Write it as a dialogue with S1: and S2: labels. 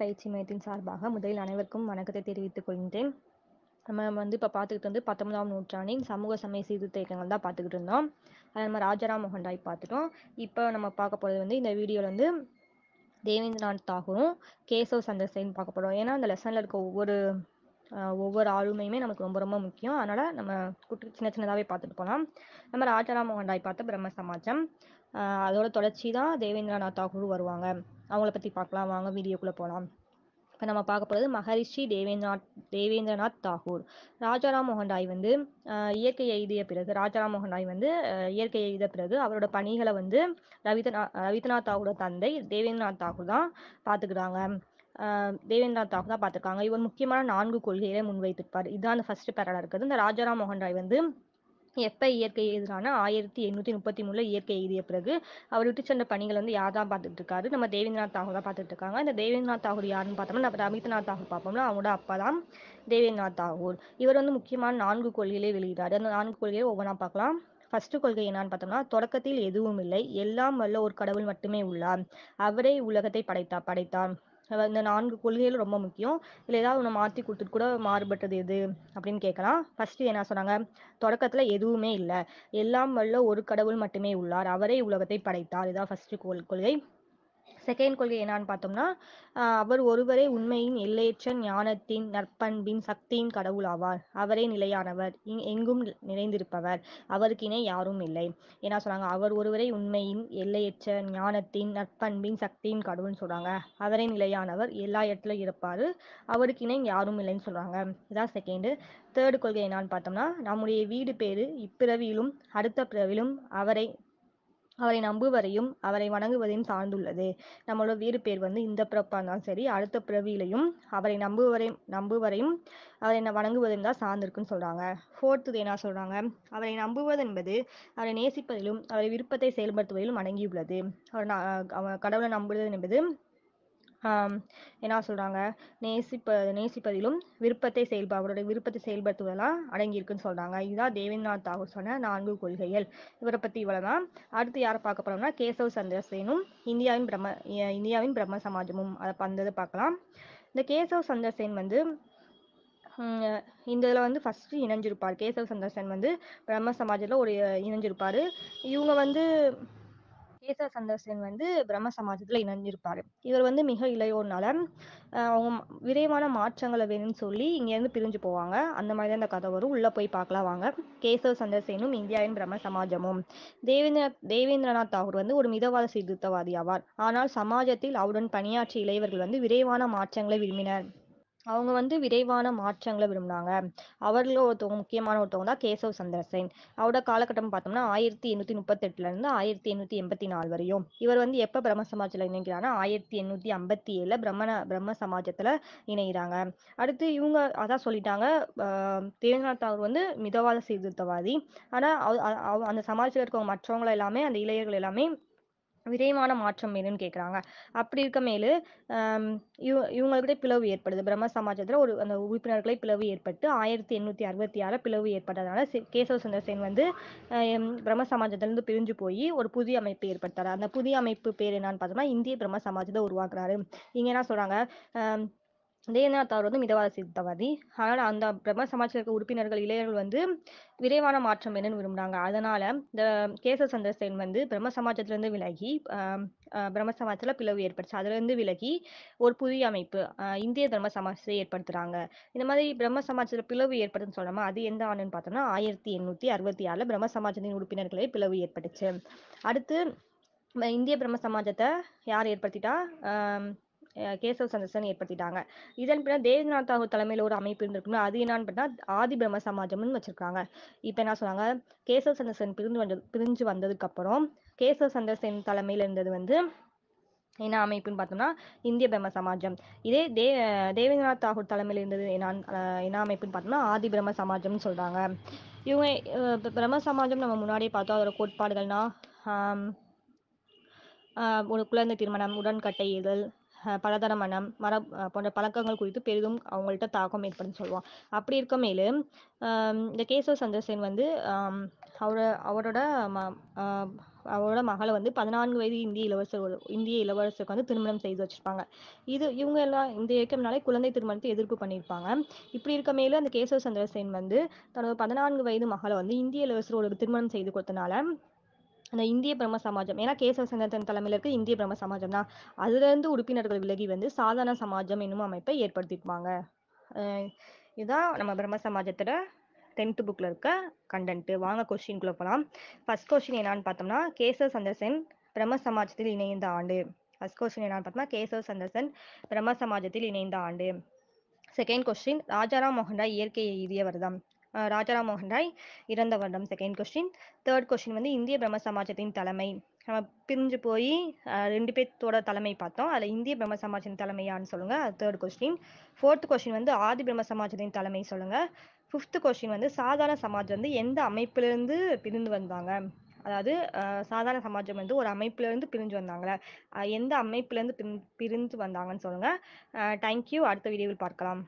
S1: பயிற்சி மையத்தின் சார்பாக முதலில் அனைவருக்கும் வணக்கத்தை தெரிவித்துக் கொள்கின்றேன். நம்ம இப்போ பார்த்துக்கிட்டு 19ஆம் நூற்றாண்டின் சமூக சமய சீர்திருத்த இயக்கங்கள் தான் பார்த்துக்கிட்டு இருந்தோம். நம்ம ராஜாராம் மோகன் ராய் பார்த்துட்டோம். இப்போ நம்ம பார்க்க போகிறது இந்த வீடியோவில் தேவேந்திரநாத் தாகூரும் கேசவ் சந்திர சென் பார்க்க போகிறோம். ஏன்னா அந்த லெசனில் இருக்க ஒவ்வொரு ஆளுமையுமே நமக்கு ரொம்ப ரொம்ப முக்கியம். அதனால் நம்ம சின்னதாகவே பார்த்துட்டு போகலாம். நம்ம ராஜாராம் மோகன் ராய் பார்த்த பிரம்ம சமாஜம், அதோட தொடர்ச்சி தான் தேவேந்திரநாத் தாகூர் வருவாங்க. அவங்கள பற்றி பார்க்கலாம், வாங்க வீடியோக்குள்ளே போகலாம். இப்போ நம்ம பார்க்க போகிறது மகரிஷி தேவேந்திரநாத் தாகூர். ராஜாராம் மோகன் ராய் இயற்கை எய்திய பிறகு இயற்கை எய்த பிறகு அவரோட பணிகளை ரவீந்திரநாத் தாகூரோட தந்தை தேவேந்திரநாத் தாகூர் தான் பார்த்துக்கிறாங்க. இவர் முக்கியமான 4 கொள்கைகளை முன்வைத்திருப்பார். இதுதான் அந்த ஃபர்ஸ்ட் பேரால இருக்குது. இந்த ராஜாராம் மோகன் ராய் எப்போ இயற்கை எழுதினான 1833 இயற்கை எழுதிய பிறகு அவர் விட்டு சென்ற பணிகள் யார் தான் பார்த்துட்டு இருக்காரு? நம்ம தேவேந்திரநாத் தாகூர் தான் பார்த்துட்டு இருக்காங்க. இந்த தேவேந்திரநாத் தாகூர் யாருன்னு பார்த்தோம்னா நம்ம ரவீந்திரநாத் தாகூர் பார்ப்போம்ல, அவங்களோட அப்பா தான் தேவேந்திரநாத் தாகூர். இவர் முக்கியமான 4 கொள்கைகளை வெளியிட்டார். அந்த 4 கொள்கையை ஒவ்வொன்றா பார்க்கலாம். ஃபர்ஸ்ட் கொள்கை என்னன்னு பார்த்தோம்னா, தொடக்கத்தில் எதுவும் இல்லை, எல்லாம் வல்ல ஒரு கடவுள் மட்டுமே உள்ளார், அவரே உலகத்தை படைத்தார். இந்த 4 கொள்கைகள் ரொம்ப முக்கியம். இல்லை ஏதாவது ஒன்று மாற்றி கொடுத்துட்டு கூட மாறுபட்டது எது அப்படின்னு கேட்கலாம். ஃபர்ஸ்ட் என்ன சொன்னாங்க? தொடக்கத்துல எதுவுமே இல்லை, எல்லாம் வல்ல ஒரு கடவுள் மட்டுமே உள்ளார், அவரே உலகத்தை படைத்தார். இதான் ஃபர்ஸ்ட் கொள்கை. செகண்ட் கொள்கை என்னன்னு பார்த்தோம்னா, அவர் ஒருவரே உண்மையின் எல்லையற்ற ஞானத்தின் நற்பண்பின் சக்தியின் கடவுள் ஆவார், அவரே நிலையானவர், எங்கும் நிறைந்திருப்பவர், அவருக்கு இணை யாரும் இல்லை. என்ன சொன்னாங்க? அவர் ஒருவரே உண்மையின் எல்லையற்ற ஞானத்தின் நற்பண்பின் சக்தியின் கடவுள்னு சொல்றாங்க. அவரே நிலையானவர், எல்லா இடத்துலயும் இருப்பாரு, அவருக்கு இணை யாரும் இல்லைன்னு சொல்றாங்க. இதான் செகண்ட். தேர்ட் கொள்கை என்னன்னு பார்த்தோம்னா, நம்முடைய வீடு பேரு இப்பிறவியிலும் அடுத்த பிறவிலும் அவரை நம்புவரையும் அவரை வணங்குவதையும் சார்ந்துள்ளது. நம்மளோட வீடு பேர் இந்த பிறப்பா இருந்தாலும் சரி, அடுத்த பிறவியிலையும் அவரை நம்புவரையும் அவரை வணங்குவதையும் தான் சார்ந்திருக்குன்னு சொல்றாங்க. ஃபோர்த்து என்ன சொல்றாங்க? அவரை நம்புவது என்பது அவரை நேசிப்பதிலும் அவரை விருப்பத்தை செயல்படுத்துவதிலும் அடங்கியுள்ளது. அவர் கடவுளை நம்புவது என்பது என்ன சொல்றாங்க? நேசிப்பதிலும் அவருடைய விருப்பத்தை செயல்படுத்துவதெல்லாம் அடங்கியிருக்குன்னு சொல்றாங்க. இதுதான் தேவேந்திரநாத் தாகூர் சொன்ன 4 கொள்கைகள். இவரை பத்தி இவ்வளவுதான். அடுத்து யாரை பார்க்க போறோம்னா, கேசவ் சந்திர செனும் இந்தியாவின் பிரம்ம சமாஜமும் அதை பார்க்கலாம். இந்த கேசவ் சந்திர சென் இந்த இதில் ஃபர்ஸ்ட் இணைஞ்சிருப்பார். கேசவ் சந்திர சென் பிரம்ம சமாஜத்தில் இணைஞ்சிருப்பாரு. இவங்க கேசவ சந்திர சென் பிரம்ம சமாஜத்துல இணைஞ்சிருப்பாரு. இவர் மிக இளையோர்னால அவங்க விரைவான மாற்றங்களை வேணும்னு சொல்லி இங்கேருந்து பிரிஞ்சு போவாங்க. அந்த மாதிரி தான் இந்த கதை வரும். உள்ள போய் பார்க்கலாம் வாங்க. கேசவ சந்திர செனும் இந்தியாவின் பிரம்ம சமாஜமும். தேவேந்திரநாத் தாகூர் ஒரு மிதவாத சீர்திருத்தவாதி ஆவார். ஆனால் சமாஜத்தில் அவருடன் பணியாற்றிய இளையவர்கள் விரைவான மாற்றங்களை விரும்பினர். அவங்க விரைவான மாற்றங்களை விரும்பினாங்க. அவர்களில் முக்கியமான ஒருத்தவங்க தான் கேசவ் சந்திர சென். அவரோட காலகட்டம் பார்த்தோம்னா 1838 இருந்து 1884 வரையும். இவர் எப்ப பிரம்ம சமாஜத்துல இணைக்கிறாங்கன்னா 1857 பிரம்ம சமாஜத்துல இணைகிறாங்க. அடுத்து இவங்க அதான் சொல்லிட்டாங்க, தேவேந்திரநாத் தாகூர் மிதவாத சீர்திருத்தவாதி. ஆனா அந்த சமாஜத்துல இருக்கவங்க மற்றவங்களை எல்லாமே, அந்த இளையர்கள் எல்லாமே விரைவான மாற்றம் வேணும்னு கேட்குறாங்க. அப்படி இருக்க மேலு இவங்கள்கிட்ட பிளவு ஏற்படுது. பிரம்ம சமாஜத்துல அந்த உறுப்பினர்களை பிளவு ஏற்பட்டு 1866 பிளவு ஏற்பட்டதுனால கேசவ சந்திர சென் பிரம்ம சமாஜத்திலிருந்து பிரிஞ்சு போய் ஒரு புதிய அமைப்பு ஏற்படுத்தாரு. அந்த புதிய அமைப்பு பேர் என்னன்னு பார்த்தோம்னா இந்திய பிரம்ம சமாஜத்தை உருவாக்குறாரு. இங்க என்ன சொல்றாங்க? தேவேந்திரநாத் தாகூர் மிதவாத சீர்திருத்தவாதி. ஆனால் அந்த பிரம்ம சமாஜத்தில் இருக்க உறுப்பினர்கள் இளையர்கள் விரைவான மாற்றம் வேணும்னு விரும்புறாங்க. அதனால இந்த கேசவ சந்திர சென் பிரம்ம சமாஜத்திலிருந்து விலகி பிரம்ம சமாஜத்துல பிளவு ஏற்பட்டுச்சு. அதுல இருந்து விலகி ஒரு புதிய அமைப்பு இந்திய பிரம்ம சமாஜத்தை ஏற்படுத்துறாங்க. இந்த மாதிரி பிரம்ம சமாஜத்துல பிளவு ஏற்படுதுன்னு சொல்லாம அது எந்த ஆண்டுன்னு பார்த்தோம்னா 1866 பிரம்ம சமாஜத்தின் உறுப்பினர்களே பிளவு ஏற்பட்டுச்சு. அடுத்து இந்திய பிரம்ம சமாஜத்தை யார் ஏற்படுத்திட்டா? கேசவ் சந்திர சென் ஏற்படுத்திட்டாங்க. இதன் பிறகு தேவேந்திரநாத் தாகூர் தலைமையில ஒரு அமைப்பு இருந்திருக்குன்னா அது என்னன்னு பார்த்தா ஆதி பிரம்ம சமாஜம்னு வச்சிருக்காங்க. இப்ப என்ன சொன்னாங்க? கேசவ் சந்திர சென் பிரிஞ்சு வந்ததுக்கு அப்புறம் கேசவ் சந்திர சென் தலைமையில இருந்தது என்ன அமைப்புன்னு பார்த்தோம்னா இந்திய பிரம்ம சமாஜம். இதே தேவேந்திரநாத் தாகூர் தலைமையில் இருந்தது என்ன அமைப்புன்னு பார்த்தோம்னா ஆதி பிரம்ம சமாஜம்னு சொல்றாங்க. இவங்க பிரம்ம சமாஜம் நம்ம முன்னாடியே பார்த்தோம். அதோட கோட்பாடுகள்னா ஒரு குழந்தை திருமணம், உடன்கட்டை இதழ், பலதர மனம், போன்ற பழக்கங்கள் குறித்து பெரிதும் அவங்கள்ட்ட தாக்கம் ஏற்படும்னு சொல்லுவோம். அப்படி இருக்கமேலு இந்த கேசவ சந்திரசேன் வந்து அவர அவரோட ம அ அவரோட மகள வந்து 14 வயது இந்திய இளவரசருக்கு வந்து திருமணம் செய்து வச்சிருப்பாங்க. இவங்க எல்லாம் இந்த இயக்கம்னாலே குழந்தை திருமணத்தை எதிர்ப்பு பண்ணியிருப்பாங்க. இப்படி இருக்கமேலு அந்த கேசவ சந்திரசேன் வந்து தன்னோட 14 வயது மகள வந்து இந்திய இளவரசரோட திருமணம் செய்து கொடுத்தனால அந்த இந்திய பிரம்ம சமாஜம், ஏன்னா கேசவ சந்திரசேன் தலைமையில இருக்க இந்திய பிரம்ம சமாஜம் தான். அதிலிருந்து உறுப்பினர்கள் விலகி வந்து சாதாரண சமாஜம் என்னும் அமைப்பை ஏற்படுத்தியிருப்பாங்க. அஹ் இதுதான் நம்ம பிரம்ம சமாஜத்தோட 10th புக்ல இருக்க கண்டென்ட். வாங்க கொஸ்டின்குள்ள போலாம். ஃபர்ஸ்ட் கொஸ்டின் என்னன்னு பார்த்தோம்னா, கேசவ சந்திரசேன் பிரம்ம சமாஜத்தில் இணைந்த ஆண்டு. ஃபர்ஸ்ட் கொஸ்டின் என்னன்னு பார்த்தோம்னா, கேசவ சந்திரசேன் பிரம்ம சமாஜத்தில் இணைந்த ஆண்டு. செகண்ட் கொஸ்டின், ராஜாராம் மோகன் ராய் இயற்கை எய்திய வருடம். ராஜாராம் மோகன் ராய் இறந்த வருடம். Second question. தேர்ட் கொஸ்டின் வந்து இந்திய பிரம்ம சமாஜத்தின் தலைமை. நம்ம பிரிஞ்சு போய் 2 பேர்த்தோட தலைமை பார்த்தோம். அதில் இந்திய பிரம்ம சமாஜத்தின் தலைமை யாருன்னு சொல்லுங்க. அது தேர்ட் கொஸ்டின். ஃபோர்த் கொஸ்டின் வந்து ஆதி பிரம்ம சமாஜத்தின் தலைமை சொல்லுங்க. ஃபிஃப்த் கொஸ்டின் வந்து சாதாரண சமாஜ் வந்து எந்த அமைப்பிலிருந்து பிரிந்து வந்தாங்க. அதாவது சாதாரண சமாஜம் வந்து ஒரு அமைப்புல இருந்து பிரிஞ்சு வந்தாங்களே, எந்த அமைப்புல இருந்து பிரிந்து வந்தாங்கன்னு சொல்லுங்க. தேங்க்யூ. அடுத்த வீடியோவில் பார்க்கலாம்.